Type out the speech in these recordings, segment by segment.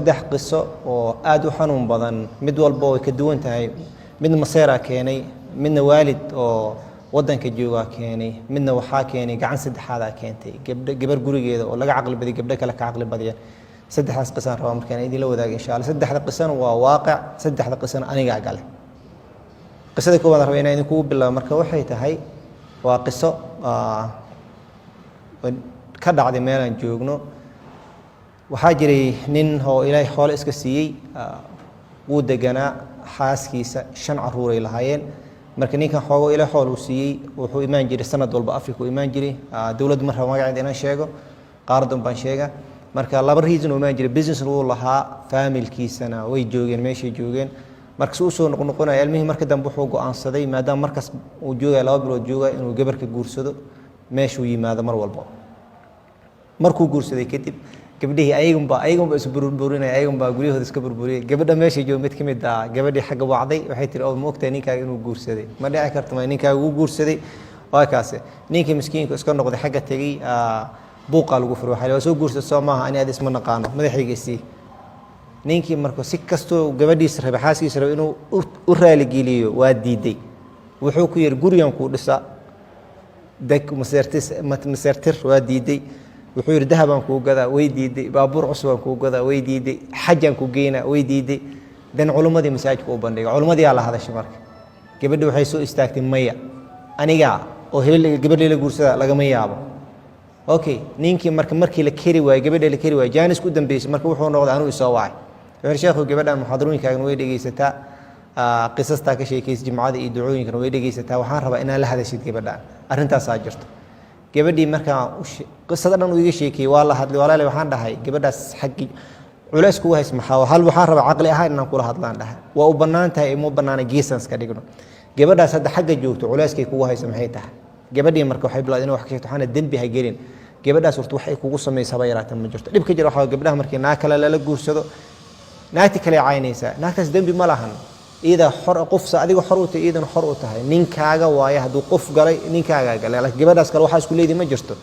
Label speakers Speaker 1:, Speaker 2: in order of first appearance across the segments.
Speaker 1: saddex qiso oo aad u xanuun badan mid walba way ka duwan tahay midna maseera keenay midna waalid oo wadanka jooga keenay midna waxa keenay gacan saddexaad keentay gabar gurigeeda oo laga caqli badiyo gabdho kale ka caqli badiyan saddexdaas qisan raba markaan idin la wadaago insha Allah saddexda qisan waa waaqic saddexda qisan aniga gale qisada koowaad raba inaan idin ku bilaabo marka waxay tahay waa qiso ka dhacday meel aan joogno waxaa jiray nin oo Ilaahay xoolo iska siiyay uu deganaa xaaskiisa 5 caruur ay lahaayeen marka ninkan xoogo Ilaahay xoolo uu siiyay wuxuu imaan jiray sanad walba Afrika uu imaan jiray dawladda marka magaceeda inaan sheego qaaradan baan sheega marka laba reason uu imaan jiray business uu lahaa familkiisana way joogeen meeshay joogeen marka uu soo noqonay ilmihii marka dambe wuxuu go'aansaday maadaama markaas uu joogay 2 bilood joogay inuu gabarka guursado meeshuu yimaado mar walba markuu guursaday kadib gabadhii ayagunba is burburinay ayagunba guriyahooda iska burburiyay gabadha meesha joog mid kamid ah gabadhii xagga wacday waxay tiri oo moogtay ninkaaga inuu guursaday ma dhici karto ma ninkaaga uu guursaday waa kaas ninkii miskiinka iska noqday xagga tagay buuqa lagu furo waxa soo guursaday Soomaha ani aad isma naqaano madaxigiisii ninkii markuu si kasto gabadhiisa rabay xaaskiisa rabay inuu u raali geliyo waa diiday wuxuu ku yiri gurigan ku dhisa dag masertir waa diiday wuxuu yiri dahabaan ku gadaa way diiday baabuur cusub ku gadaa way diiday xajaan ku geeyna way diiday dan culimadii masaajidka u bandhigay culimadii la hadashay marka gabadhu waxay soo istaagtay maya aniga oo heel gabadhii la guursada laga ma yaabo okay ninkii markii la kari waay gabadhii la kari waay jaanis ku dambeysay marka wuxuu noqday anuu soo wacay wuxuu sheekhu gabadha muxaadarooyinkaaga way dhageysataa qisasta ka sheekaysa jimcada iyo ducooyinka way dhageysataa waxaan rabaa inaan la hadashid gabadha arintaas aa jirto gabadhii marka qisada dhan uu iga sheekay waa la hadlay walaal waxaan dhahay gabadhaas xaqi culays ku hays maxaa hal waxaan rabaa aqli ahaan inaan kula hadlaan dhahay waa u banaantahay ima banaana geesans ka dhigno gabadhaas hadda xagga joogto culayskay kugu hayso maxay tahay gabadhii marka waxay bilaad inay wax ka sheegto waxaan dambi ha gelin gabadhaas horta waxay kugu sameeysaa yaraatan ma jirto dhib ka jira waxa gabadhaha markii naa kale la guursado naagti kale caynaysa naagtaas dambi ma lahan ida xor qofsa adiga xor u tahay idan xor u tahay ninkaaga waaya haduu qof galay ninkaaga galay laakiin gabadhaas kale waxa isku leeyahay ma jirto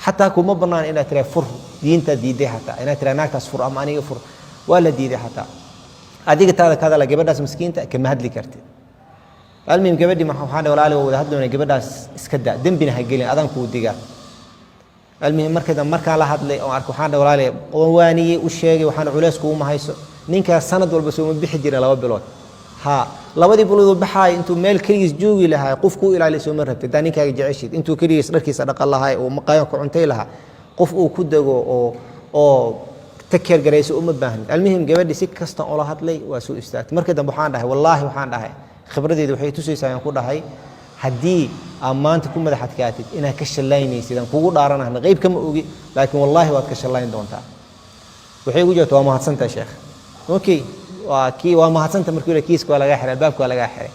Speaker 1: hatta kuma banaan inaad tira fur diinta diiday hatta inaad tira naagtaas fur ama aniga fur wala diiday hatta adiga taada kada la gabadhaas miskiinta kama hadli kartid almiim gabadhi ma waxaan walaal wada hadloonay gabadhaas iska daa dambina ha gelin adan ku diga almiim marka la hadlay oo arko waxaan walaal waaniyay u sheegay waxaan culays ku ma hayso ninka sanad walba soo bixi jiray 2 bilood ها labadii bulood baxay intuu meel kaliis joogi lahaa qofku ilaaliso ma rabtay daninkaaga jeceshid intuu kaliis dharkiisa dhaqan lahaa oo maqaayad ku cuntay lahaa qof uu ku dago oo takeer gareyso uma baahan almuhim gabadhi si kasta oo la hadlay waa soo istaagtay markii dambe waxaan dhahay wallahi waxaan dhahay khibradeedu waxay tusaysaa in ku dhahay hadii amaanta ku madaxad kaatid inaa ka shalaynaysid aan kugu dhaaranahay qayb kama ogi laakiin wallahi waad ka shalayn doontaa waxay ugu jirtaa waa mahadsantahay sheekh okay waa mahadsantahay markii la kiiska laga xiray baabka laga xiray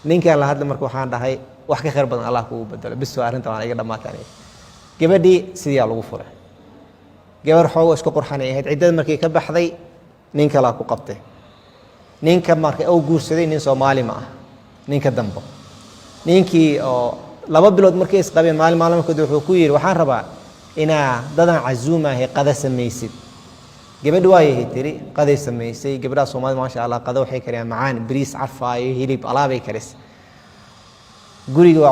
Speaker 1: ninka la hadla markii waxaan dhahay wax ka khayr badan Allah ku bedelo bis arinta waan iga dhamaatay gabadhii sidii lagu furay gabar xoogo isku qurxanay ahayd cidada markii ka baxday ninka la ku qabtay ninka markii uu guursaday nin Soomaali ma ah ninka dambo ninkii oo 2 bilood markii is qabeen maalin kadib wuxuu ku yiri waxaan rabaa inaa dadan cazuuma ay qada sameeysid gabadh waayay tiri qaday sameysay gabadha Soomaali ma sha Allah qada waxay kariyaan macaan bariis carfaayo hilib alaabay karis guriga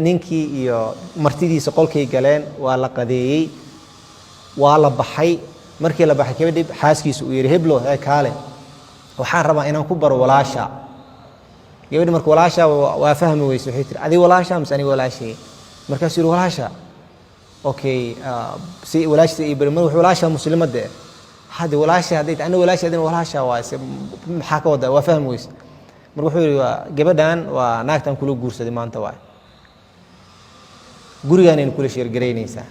Speaker 1: ninkii iyo martidiisa qolkay galeen waa la qadeeyay waa la baxay markii la baxay gabadhi xaaskiisu uu yiri heblo ay kaale waxaan rabaa inaan ku baro walaasha gabadhi markii walaasha waa fahmi weyso waxay tiri adi walaasha misani walaashay markaas yiri walaasha okay si walaasha ibn walaasha muslimada هذا ولا شيء هذا أنا ولا شيء ولا شيء واسم حكوا ده وفهم ويس مرحبا جبدان وناكتم كله جورس دي ما أنت واي جوريان إن كل شيء جريني سا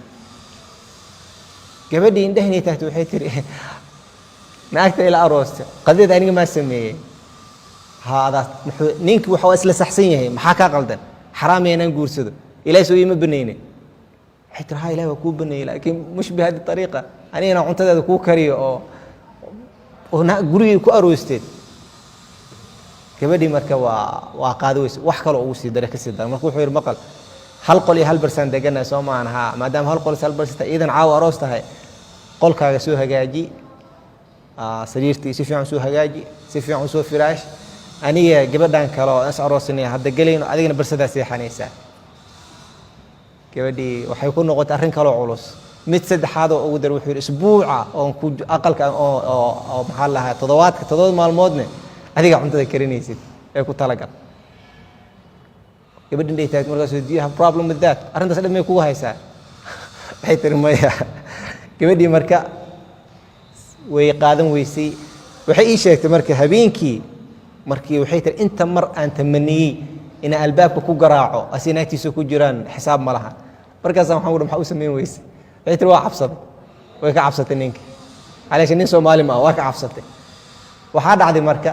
Speaker 1: جبدي إن دهني تحت وحيتر ناكت إلى أروس قديت أنا ما سميه هذا نينك وحواس لسحسينه هي محاكا قلدن حرامي أنا جورس ده إلى سوي مبنينه حتى هاي لا وكوب بني لكن مش بهذه الطريقة أنا عنتذا كوب كريه أو هنا جوري كو أروستيد كبدي مركب وقادوس وحكلوا أوسي درك السيد مركب حير مقل هالقولي هالبرسنت دجنا سوما عنها ما دام هالقولي هالبرسنت إذا عاو أروستها قول كاجسوها جاجي sariirtii si fiican soo hagaaji si fiican soo firaash aniga gabadhan kale oo is aroosinay hadda galayno adigana barsadaa seexanaysaa gabadhii waxay ku noqotay arrin kale oo culus mid saddexaad oo ugu dar wuxuu yiri isbuuca oo ku aqalka oo maxaa lahaa toddobaad maalmoodna adiga cuntada karinaysid ee ku talagal gabadhin ay tahay markaas do you have problem with that arrintaas dhamay kugu haysaa waxay tiri maya gabadhii marka way qaadan weysay waxay ii sheegtay marka habeenkii markii waxay tiri inta mar aan tamaniyay in albaabka ku garaaco asinaagtiisa ku jiraan xisaab ma laha markaas waxaan u dhahay waxa u sameyn weysay waxay tiri waa cabsaday way ka cabsatay ninka calaasha nin Soomaali ma waa ka cabsatay waxaa dhacday marka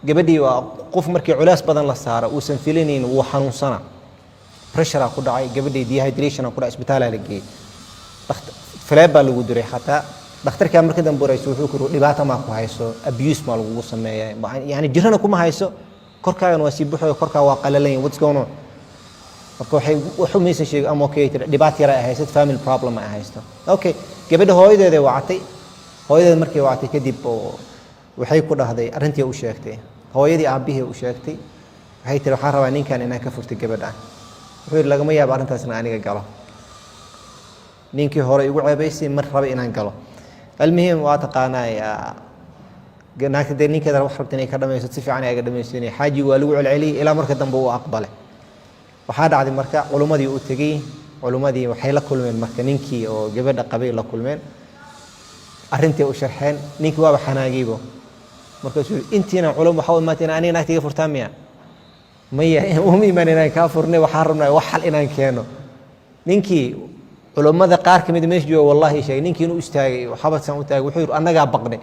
Speaker 1: gabadhii waa qof markii culays badan la saaro uu san filaneen uu xanuunsana pressure ku dhacay gabadhii dehydration ku dhacay isbitaalka la geeyay faleeba lagu diray xataa dhakhtarka marka dambe raysuu wuxuu ku dhibaato ma ku hayso abuse ma lagu sameeyay yani jirana kuma hayso korkaaga waa si buuxo korkaaga waa qalalan what's going on marka wuxuu meesha sheegay ama okay dhibaato yar ay haysto family problem ay haysto okay gabadha hooyadeeda wacatay hooyadeeda markii wacatay kadib waxay ku dhahday arrintii uu sheegtay hooyadii aabihii uu sheegtay waxay tiri waxaan rabaa ninkan inaan ka furto gabadhan wuxuu yiri lagama yaabo arrintaasna aniga galo ninkii hore igu ceebaysay mar raba inaan galo almuhim waa taqaanaa naagta ninkeeda wax rabtay inay ka dhamayso si fiican ay ga dhamaysiinay xaaji waa lagu celceliyay ilaa marka dambe uu aqbalay waxaa dhacday marka culumadii uu tagay culumadii waxay la kulmeen marka ninkii oo gabadha qabay la kulmeen arrintii u sharxeen ninkii waa xanaagiibo markaasuu intiina culum waxa uu maatina aniga naagtiga furtaa miya maya uma iimaanayna ka furnay waxaan rabnaa wax xal inaan keeno ninkii culumada qaar kamid meesha jooga wallahi shay ninkii inuu istaagay waxabadsan u taagay wuxuu yiri anaga baqnay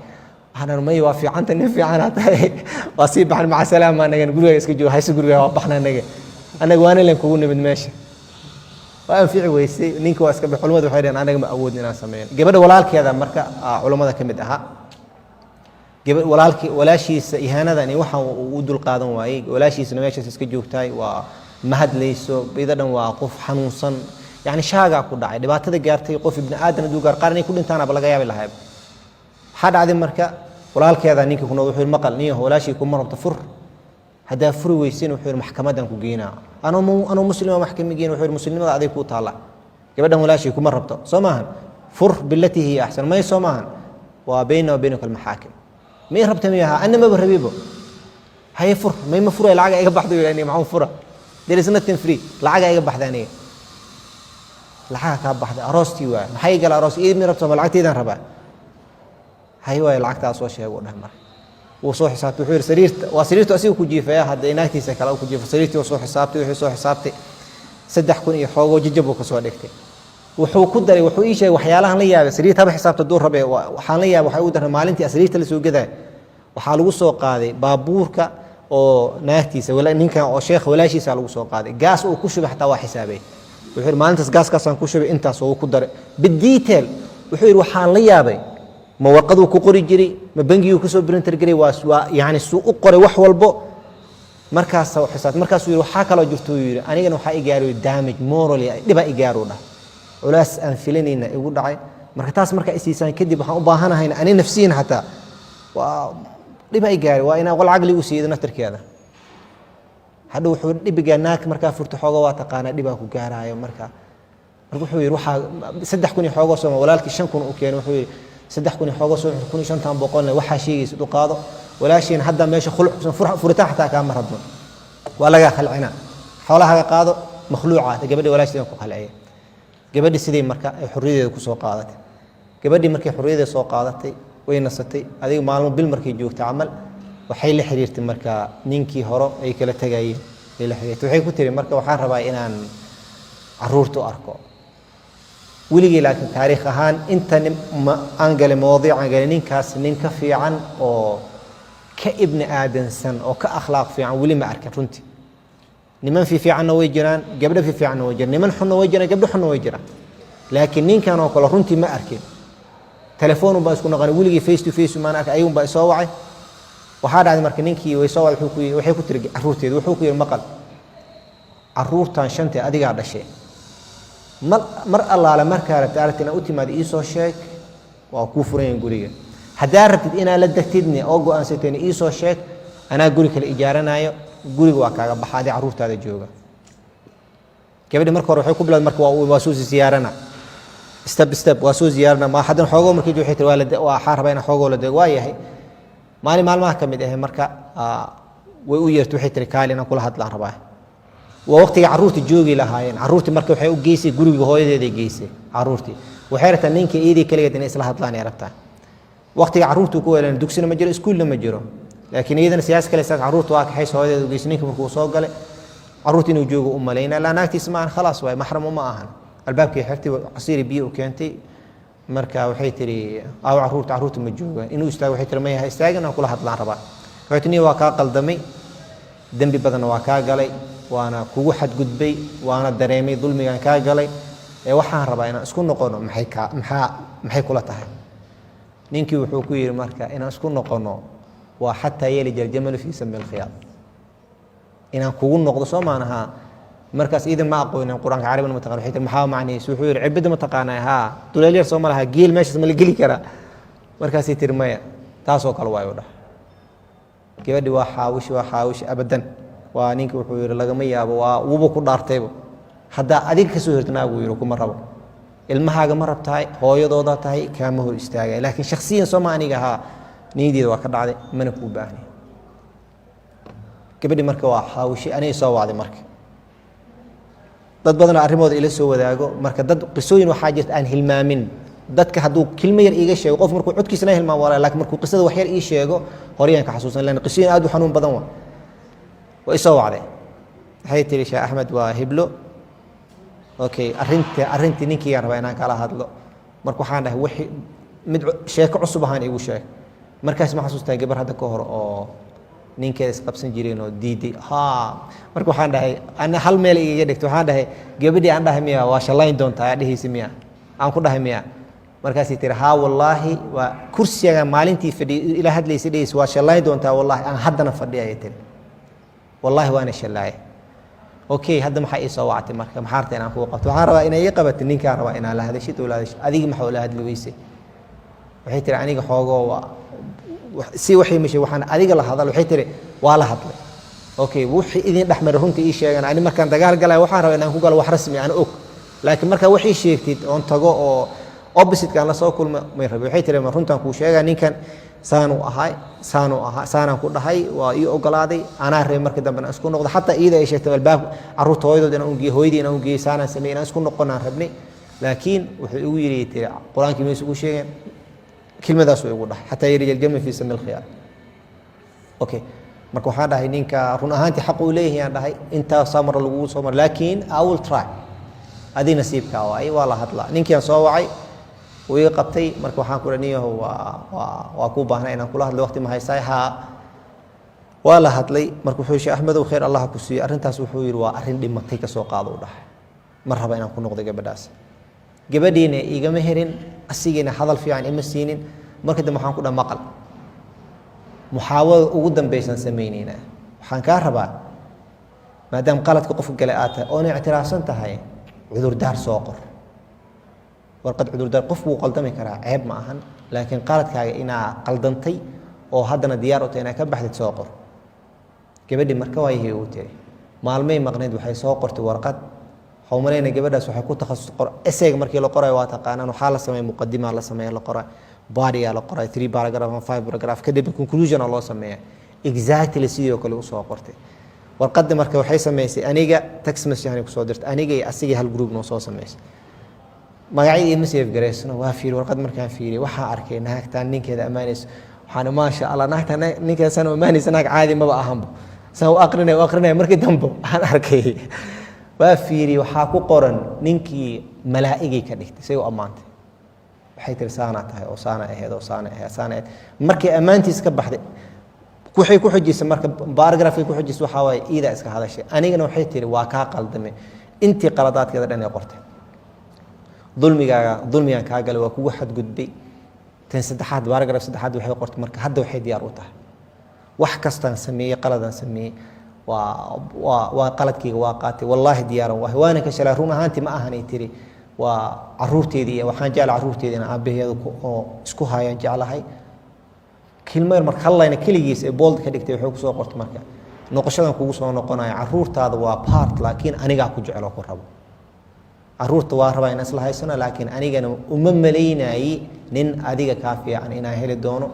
Speaker 1: waxaan may waa fiicanta nin fiican tahay waa si baxan maca salaama anaga guriga iska jooga hayso guriga waa baxna anaga waana leen kugu nimid meesha waan fiici weysay ninkii waa iska bixi culumada waxay dhaheen anaga ma awood inaan sameeyo gabadha walaalkeeda marka culumada kamid aha gabadh walaashiisa ihaanadani waxa uu dul qaadan waayay walaashiisna meesha iska joogtay waa mahadlayso bidadan waa qof xanuunsan يعني شاقة كل عيد باتذا جارتي قف ابن آدم دوجار قارني كل إنتانا بلقى يا بالهايب حد عدم مركا ولا كذا نيك كنا وحول مقال نيه ولا شيء يكون مرة تفر هذا فر ويسين وحول محكمة دنكو جينا أنا مسلم ومحكمة جين وحول مسلم هذا عادي كوت الله كبدا ولا شيء يكون مرة سماهن فر بالتي هي أحسن ما يسماهن وبيننا وبينك المحاكم ما يهرب تميها أنا ما بربيبه هاي فر ما يمفر العجا يقبح ذي يعني معهم فرة دي سنة تنفري العجا يقبح ذانية لحاجة كابح ذا أروستي وين محي قال أروس إيه مربطة بالعكت إذا ربع هاي واي العكت أصوات شيء يقولها مر وصوح حسابته وحير سريرت وسريرته أسيو كجيفة يا هذا إناكتي سكلا وكجيفة سريرتي وصوح حسابته وحصوح حسابته سدح كوني حوجو ججبو كسوادكتي وحو كدري وحو إيش وحيالها ليا سريرتها بحسابته الدور ربع وحاليا وحيودها مالنتي سريرته اللي سوق كذا وحالو سوق هذه بابورك أو ناكتي ولا نينكا أو شيخ ولا شيء سالو سوق هذه قاس وكشف حتى حسابي وحير مالنتس قاس كاسان كشف أنت سو كدري بالديتيل وحير وحاليا بي ما ورقدو كقري جري ما بنجيو كسب برنتر جري واسوا يعني سوق قري وحول بو مركز سو حساب مركز يروح حكى لو جرتو يري أنا جنو حق إيجارو دامج مورالي دبا إيجارو ده ولاس أنفلني إنه يقول دعي مركز مركز إستيسان كدي بحق باهنا هنا أنا نفسيا حتى و دبا إيجارو وأنا والعقل يسيد نترك هذا هذا وحول دبا جناك مركز فرت حاجة واتقانا دبا كجارا يوم مركز وحول يروح صدق كوني حاجة سما ولكن شن كون أوكي وحول صدق كوني حاجة سما كوني شن تام بقولنا وحشي يسدو قاضي ولا شيء حدا ماشي خلق فرتاح حتى كان مرضنا ولا جا خلعنا حولها قاضي مخلوعات قبل ولا شيء ينقل خلعيه قبل سيدي مركا حرية كسو قاضتي قبل مركا حرية سو قاضتي وين نصتي هذه معلومة بالمركا جوك تعمل وحيل حريرة المركا نينكي هرو أي كلا تجاي إلى حريرة وحيل كتير مركا وحان ربع إن عرورتو أركو ولقي لكن تاريخ هان أنت أنقل مواضيع أنقل نينكاس نينكفي عن أو كابن آدم سن أو كأخلاق في عن ولي ما أركن رنتي نمن في عنه ويجران قبل في عنه ويجران نمن حنا ويجران قبل حنا ويجران لكن نين كانوا كل رنتي ما أركن تلفونه بس كنا غني ولي فيس تو فيس وما ناك أيهم بيصوعي وهذا عند مركنين كي ويصوع وحكوا ترجع عروتي وحكوا المقل عروتان شنتي أدي قاعد الشيء مر الله على مركها تعرف أنا أوتي ما دي إيسو شيك وكوفرين قريه haddaa rabtid inaad la degtidne oo go-aansateen iisoo sheeg anaa guri kale ijaaranaayo guriga waa kaaga baxaadee carruurtaada jooga gabadhi marka hore waxay ku bilowday marka waa soo ziyaarana step waa soo ziyaarana ma hadan xoogoo markii waxay tiri waa waxaan rabaa inaan xoogoo la dego waa yahay maalmaha ka mid ah marka way u yeertay waxay tiri kaali inaan kula hadlaan rabaa waa waqtiga carruurta joogi lahaayeen carruurtii marka waxay u geysay guriga hooyadeeda geysay carruurtii waxay rabtaa ninka iidii kaligeed inay isla hadlaan ay rabtaa waqtiga carruurtu ku weelan dugsina ma jiro iskuulna ma jiro laakiin iyadana siyaas kale saas carruurtu waa kaxay hooyadeeda u geysay ninka markuu soo galay carruurtii inuu joogo u maleynaa la naagtiisa ma aan khalaas waay maxram uma ahan albaabkii xirtay casiir biyo u keentay marka waxay tiri aaw carruurta ma jooga inuu istaago waxay tiri ma yahay istaagana aan kula hadlaan rabaa waxay tiri waa kaa qaldamay dambi badan waa kaa galay waana kugu xadgudbay waana dareemay dulmigan kaa galay ee waxaan rabaa inaan isku noqono maxay kula tahay ninkii wuxuu ku yiri marka inaan isku noqono waa xataa yalija aljamal fi sami alkhiyaat inaan kugu noqdo soo maanaha markaas iidan ma aqoonin quraanka carabiga ma taqaan waxay tiri maxaa macnaheedu wuxuu yiri cibada ma taqaanaa ha duleelyar soo malaha geel meeshaas ma la geli karaa markaas ay tiri maya taasoo kale waa wada gabadhi waa xaawish abadan waa ninka wuxuu yiri lagama yaabo waa wuba ku dhaartayba hadda adiga ka soo hirtanaagu yiri kuma rabo ilmahaaga ma rabtahay hooyadooda tahay kaama hor istaagay laakiin shakhsiyan soo ma aniga ha niideeda waa ka dhacday mana ku baahnay gabadhi marka waa xaawish anay soo wacday marka dad badan arrimooda ila soo wadaago marka dad qisooyin waxaa jirta aan hilmaamin dadka hadduu kilmo yar iiga sheego qof markuu codkiisana hilmaamo walaa laakiin markuu qisada wax yar ii sheego horeyaan ka xasuusan laana qisooyin aad u xanuun badan waa isoo wacday waxay tiri sheekh axmed waa hiblo okay arrintii ninkiigaan rabaa inaan kala hadlo marka waxaan dhahay wixii mid sheeko cusub ahaan iigu sheeg markaas ma xasuustaa gabar hadda ka hor oo ninkeeda isqabsan jireen oo diiday marka waxaan dhahay ana hal meel iga dhigto waxaan dhahay gabadhii aan dhahay miya waa shallayn doontaa dhehaysa miya aan ku dhahay miya markaasay tiri wallaahi waa kursiga maalintii fadhiyay ila hadlaysay dhehaysa waa shallayn doontaa wallaahi aan haddana fadhiyay tiri wallaahi waana shallaay okay hadda maxaa ii soo wactay marka maxaa rabtaa inaan kugu qabto waxaan rabaa inay ii qabato ninkaan rabaa inaan la hadashid oo la hadashid adiga maxaa ula hadli weysay waxay tiri aniga xoogoo waa si waxay mishay waxaan adiga la hadal waxay tiri waa la hadlay okay wixii idin dhaxmar runtii ii sheegan ani markaan dagaal galay waxaan rabaa inaan ku galo wax rasmi aan og laakiin marka wixii sheegtid oon tago oo opposite kan la soo kulmo may rabi waxay tiri ma runtaan ku sheegaa ninkan saanaan ku dhahay waa ii ogolaaday anaa reeb markii dambe aan isku noqdo xataa iyada ay sheegtay albaab carruurta hooyadood inaan u geeyo hooyadii inaan u geeyo saanaan sameeyay inaan isku noqonaan rabnay laakiin wuxuu igu yiri tiri quraanka ma isugu sheegeen kelmadaas way ugu dhahay xataa yari aljamal fi sami alkhiyaat okay marka waxaan dhahay ninka run ahaantii xaq uu leeyahay aan dhahay inta samar lagu soo mar laakiin I will try adii nasiibka waa la hadlaa ninkii aan soo wacay way qabtay marka waxaan ku raniyo waa ku baahnaa inaan kula hadlo waqti ma haysay waa la hadlay marka wuxuu sheekh Axmedow khayr Allah ku siiyo arrintaas wuxuu yiri waa arrin dhimatay ka soo qaado u dhahay mar raba inaan ku noqdo gabadhaas gabadhiina igama herin asigina hadal fiican ima siinin markii dambe waxaan ku dhahay maqal muxaawado ugu dambaysan sameynayna waxaan ka rabaa maadaama qaladka qofka gale aad tahay oo ictiraafsan tahay cudur daar soo qor warqad cudur daar qofku qaldami karaa ceeb ma ahan laakiin qaladkaaga inaa qaldantay oo haddana diyaar u tahay inaa ka baxdid soo qor gabadhi marka waa yahay uu tiri maalmay maqneed waxay soo qortay warqad hawmareyna gabadhaas waxay ku takhasus qor essayga markii la qoray waa taqaanaan waxaa la sameeyay muqaddima la sameeyay la qoray body la qoray 3 paragraph 5 paragraph kadib conclusion loo sameeyay exactly sidoo kale u soo qortay warqadda marka waxay sameysay aniga text message ku soo dirtay aniga iyo asiga hal group noo soo sameysay magacayda ima save gareysno waa fiir warqad markaan fiiriyay waxaan arkay naagtaan ninkeeda amaanayso waxaan ma sha Allah naagtaan ninkeeda san amaanayso naag caadi ma ahanba soo aqrinay markii dambe waxaan arkay waa fiiri waxaa ku qoran ninkii malaa'igay ka dhigtay say u amaantay waxay tiri saana tahay oo saana ahayd oo saana ahayd markii amaantiis ka baxday waxay ku xujisay marka paragraph ku xujisay waxa way ida iska hadashay anigana waxay tiri waa ka qaldamay intii qaladaadkeeda dhan ay qortay dulmigan ka galay waa kugu xad gudbay tan saddexaad paragraph saddexaad waxay qortay marka hadda waxay diyaar u tahay wax kastaan sameeyay qaladan sameeyay waa qaladkayga waa qaatay wallaahi diyaaran waana ka shalay run ahaantii ma ahanay tiri waa carruurteedii waxaan jecel carruurteedii inaan aabaheeda oo isku hayaan jeclahay kilmay marka hallayna kaligiis ee bold ka dhigtay wuxuu ku soo qortay marka noqoshadan kugu soo noqonaya caruurtaada waa part laakiin aniga ku jecel oo ku rabo caruurta waa rabaa in isla haysano laakiin anigana uma maleynay nin adiga ka fiican inaan heli doono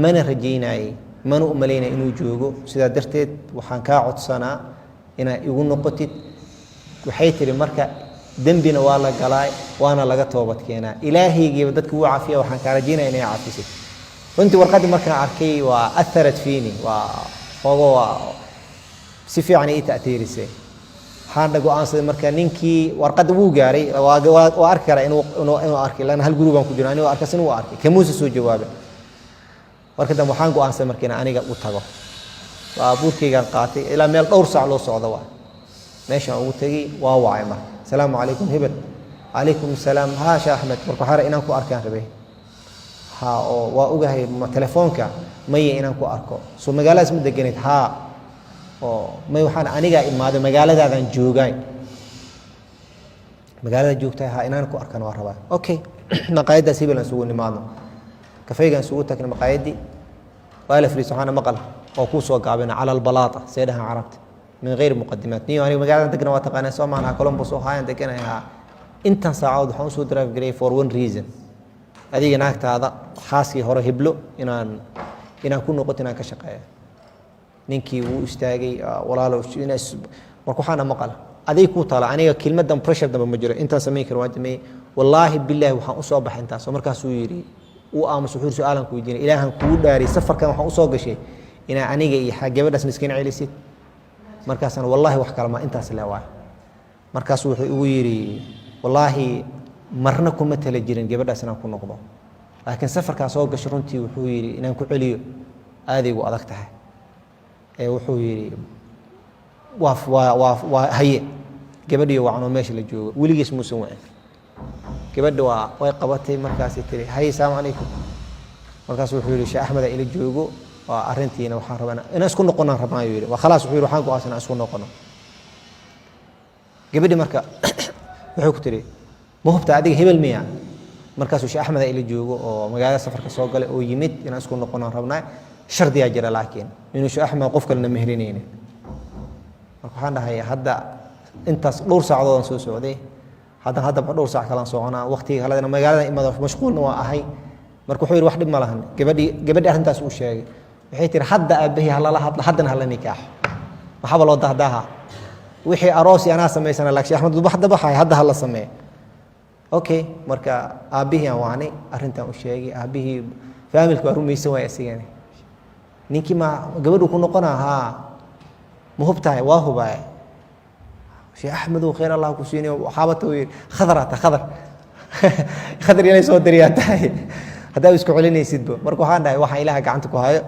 Speaker 1: mana rajeynay mana u maleynay inuu joogo sida darteed waxaan ka codsanaa inaa igu noqotid waxay tiri marka dambina waa la galay waana laga toobad keenaa ilaahaygiiba dadku wuu caafiya waxaan ka rajeynaa inay caafisid runtii warqadii markaan arkay waa atharat fiini waa ogo si fiican ay ta'tiirisay waxaan go'aansaday marka ninkii warqada wuu gaaray waa arki karaa inuu arkay lana hal guri baan ku jiraa inuu arkasin uu arkay kamuusa soo jawaabay warkadan waxaan go'aansaday marka in aniga u tago waa buurkaygaan qaatay ilaa meel dhowr saac loo socdo waa meeshaan ugu tagay waa wacay marka salaamu calaykum hebel calaykum salaam haa sheekh axmed marka waxaa inaan ku arkaan rabay ها وأوجه تلفونك مية إن أنكو أركو سو مجالس مدقنيت ها ما يوحنا أنا جا إما هذا مجال هذا عن جوجاي مجال جوجتها ها إن أنكو أركان واربا أوكي مقايد سيبل نسوي نماذج كفاية نسوي تكن مقايد دي وألف لي سبحانه مقال أو كوسو قابنا على البلاطة سيدها عرفت من غير مقدمات نيو أنا مجال تكن واتقنا سو معنا كولومبوس وهاي تكن ها أنت ساعود حنسو درايف جري for one reason adiga naagtaada xaaskii hore hiblo inaan ku noqoto inaan ka shaqeeyo ninkii wuu istaagay walaalo marka waxaan maqal aday ku tala aniga kelmadan pressure damba ma jiro inta sameey karo waajimay wallahi billahi waxaan u soo baxay intaas markaas uu yiri uu aamus wuxuu su'aalan ku weydiinay ilaahan kuu dhaari safarkan waxaan u soo gashay ina aniga iyo gabadhaas miskiin celisid markaasna wallahi wax kale ma intaas leeyahay markaas wuxuu ugu yiri wallahi marna kuma tala jirin gabadhaas inaan ku noqdo laakiin safarkaas oo gashay runtii wuxuu yiri inaan ku celiyo aadigu adag tahay ee wuxuu yiri waa haye gabadhii wacan oo meesha la joogo weligiis muusan wacin gabadha way qabatay markaas ay tiri hay salaam calaykum markaas wuxuu yiri sheekh axmed ila joogo waa arintiina waxaan rabaa inaan isku noqonaan rabaa yiri waa khalaas wuxuu yiri waxaan go'aansanaa isku noqono gabadhii marka wuxuu ku tiri مهبت عادي هبل مياه مركز وش أحمد إلى جوجو أو مجال سفر كسوقل أو يمد الناس كنا قلنا ربنا شرط يجرى لكن إنه شو أحمد قف كلنا مهرينين وحنا هي هذا أنت دور ساعة ضان سعودي هذا بدور ساعة كلام سوعنا وقتي هلا أنا مجال إما مشغول نوع هاي مركو حير واحد مالهن قبل أنت سووا شيء بحيث حد أبيه هلا حد هلا نكاح محاول وضح دها وحي أراسي أنا سمي سنة لك شيء أحمد بحد بحاي هذا هلا سمي اوكي marka aabihii aan waanay arintan u sheegay aabihii familku waa rumaysan way asigani ninkii ma gabadhu ku noqonaha muhubtahay waa hubay sheekh axmed oo khayr allah ku siinay waxaabata khadar inay soo dariyaatay hadaa isku celinaysid marka waxaan dhahay waxa ilaaha gacanta ku hayo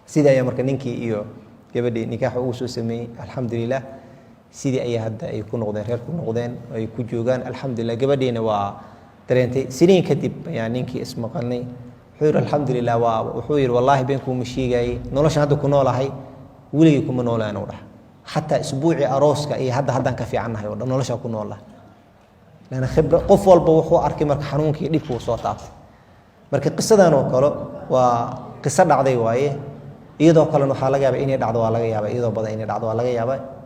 Speaker 1: sida ay marka ninkii iyo gabadhii nikaax ugu soo sameeyay alxamdulillah sidii ay hadda ay ku noqdeen reer ku noqdeen ay ku joogaan alxamdulillah gabadheena waa dareentay siniin kadib ayaa ninkii ismaqalnay wuxuu yiri alxamdulillah waa wuxuu yiri wallahi beenku mashiigay nolosha hadda ku noolahay weligii kuma noolaan oo dhax hatta isbuuci arooska ay hadda ka fiicanahay oo nolosha ku noolahay lana khibra qof walba wuxuu arkay marka xanuunkii dhibku soo taabtay marka qisadan oo kale waa qisa dhacday waaye iyadoo kale waxa laga yaabaa inay dhacdo waa laga yaabaa iyadoo badan inay dhacdo waa laga yaabaa